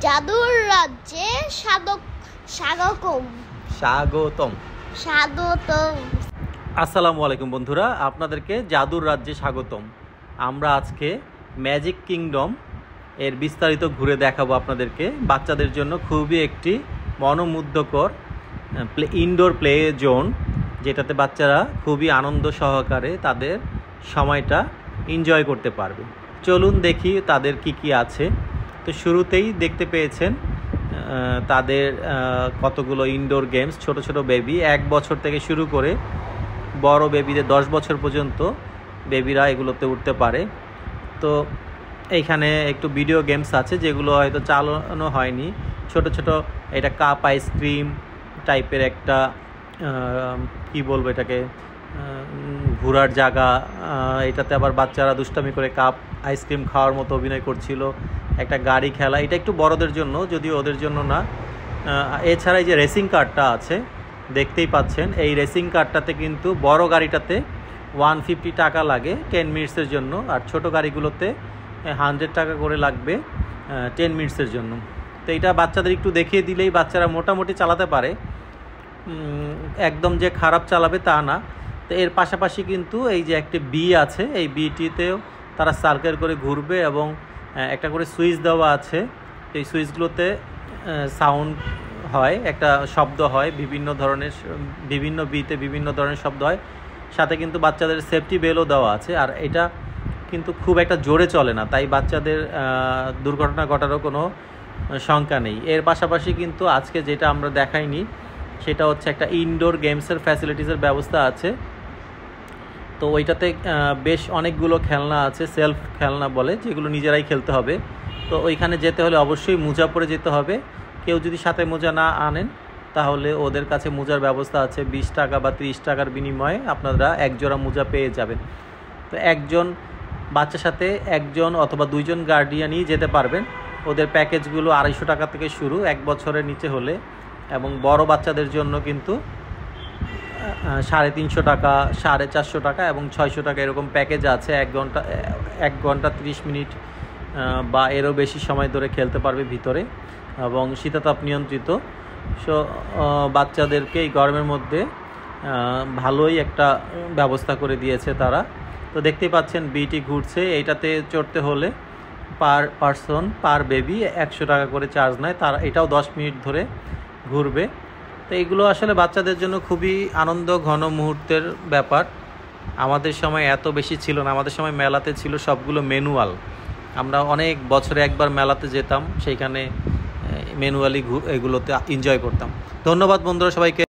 জাদুর রাজ্যে স্বাগতম। আসসালামু আলাইকুম বন্ধুরা, আপনাদেরকে জাদুর রাজ্যে স্বাগতম। আমরা আজকে ম্যাজিক কিংডম এর বিস্তারিত ঘুরে দেখাবো আপনাদেরকে। বাচ্চাদের জন্য খুবই একটি মনোমুগ্ধকর ইনডোর প্লে জোন, যেটাতে বাচ্চারা খুবই আনন্দ সহকারে তাদের সময়টা এনজয় করতে পারবে। চলুন দেখি তাদের কি আছে। তো শুরুতেই দেখতে পেয়েছেন তাদের কতগুলো ইনডোর গেমস। ছোট ছোট বেবি 1 বছর থেকে শুরু করে বড় বেবিদের 10 বছর পর্যন্ত বেবিরা এগুলোতে উঠতে পারে। তো এইখানে একটু ভিডিও গেমস আছে যেগুলো হয়তো চালানো হয়নি। ছোট ছোট এটা কাপ আইসক্রিম টাইপের একটা কি বলবো এটাকে, ঘোরার জায়গা। এটাতে আবার বাচ্চারা দুষ্টামি করে কাপ আইসক্রিম খাওয়ার মতো অভিনয় করছিল। একটা গাড়ি খেলা, এটা একটু বড়দের জন্য, যদিও ওদের জন্য না। এছাড়া এই যে রেসিং কারটা আছে দেখতেই পাচ্ছেন, এই রেসিং কারটাতে কিন্তু বড় গাড়িটাতে 150 টাকা লাগে 10 মিনিটসের জন্য, আর ছোট গাড়িগুলোতে 100 টাকা করে লাগবে 10 মিনিটসের জন্য। তো এটা বাচ্চাদের একটু দেখিয়ে দিলেই বাচ্চারা মোটামুটি চালাতে পারে, একদম যে খারাপ চালাবে তা না। তো এর পাশাপাশি কিন্তু এই যে একটি বি আছে, এই বিটিতেও তারা সার্কেল করে ঘুরবে এবং একটা করে সুইচ দেওয়া আছে। এই সুইচগুলোতে সাউন্ড হয়, একটা শব্দ হয়, বিভিন্ন বিতে বিভিন্ন ধরনের শব্দ হয়। সাথে কিন্তু বাচ্চাদের সেফটি বেলও দেওয়া আছে, আর এটা কিন্তু খুব একটা জোরে চলে না, তাই বাচ্চাদের দুর্ঘটনা ঘটারও কোনো শঙ্কা নেই। এর পাশাপাশি কিন্তু আজকে যেটা আমরা দেখাইনি সেটা হচ্ছে একটা ইনডোর গেমসের ফ্যাসিলিটিসের ব্যবস্থা আছে। তো ওইটাতে বেশ অনেকগুলো খেলনা আছে, সেলফ খেলনা বলে, যেগুলো নিজেরাই খেলতে হবে। তো ওইখানে যেতে হলে অবশ্যই মোজা পরে যেতে হবে। কেউ যদি সাথে মোজা না আনেন তাহলে ওদের কাছে মোজার ব্যবস্থা আছে। 20 টাকা বা 30 টাকার বিনিময়ে আপনারা এক জোড়া মোজা পেয়ে যাবেন। তো একজন বাচ্চার সাথে একজন অথবা 2 জন গার্ডিয়ানই যেতে পারবেন। ওদের প্যাকেজগুলো 250 টাকা থেকে শুরু 1 বছরের নিচে হলে, এবং বড় বাচ্চাদের জন্য কিন্তু 350 টাকা, 450 টাকা এবং 600 টাকা এরকম প্যাকেজ আছে। 1 ঘন্টা 30 মিনিট বা এরও বেশি সময় ধরে খেলতে পারবে ভিতরে, এবং শীতাতাপ নিয়ন্ত্রিত। সো বাচ্চাদেরকে এই গরমের মধ্যে ভালোই একটা ব্যবস্থা করে দিয়েছে তারা। তো দেখতেই পাচ্ছেন বিটি ঘুরছে। এইটাতে চড়তে হলে পার পারসন পার বেবি 100 টাকা করে চার্জ নেয় তারা। এটাও 10 মিনিট ধরে ঘুরবে। তো এইগুলো আসলে বাচ্চাদের জন্য খুবই আনন্দ ঘন মুহূর্তের ব্যাপার। আমাদের সময় এত বেশি ছিল না, আমাদের সময় মেলাতে ছিল সবগুলো ম্যানুয়াল। আমরা অনেক বছরে একবার মেলাতে যেতাম, সেইখানে ম্যানুয়ালি এগুলোতে এনজয় করতাম। ধন্যবাদ বন্ধুরা সবাইকে।